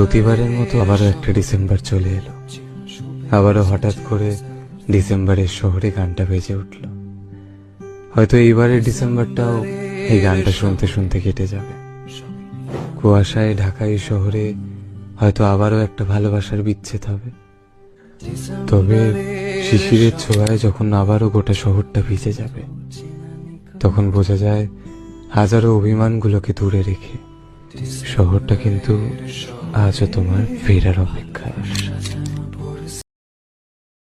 প্রতিবারের মতো আবারও একটা ডিসেম্বর চলে এলো। আবারও হঠাৎ করে ডিসেম্বরের শহরে গানটা বেজে উঠল। হয়তো এইবারের ডিসেম্বরটাও এই গানটা শুনতে শুনতে কেটে যাবে। কুয়াশায় ঢাকা এই শহরে হয়তো আবারও একটা ভালোবাসার বিচ্ছেদ হবে। তবে শিশিরের ছোঁয়ায় যখন আবারও গোটা শহরটা ভিজে যাবে, তখন বোঝা যায় হাজারো অভিমানগুলোকে দূরে রেখে শহরটা কিন্তু আজও তোমার ফেরার অপেক্ষায়।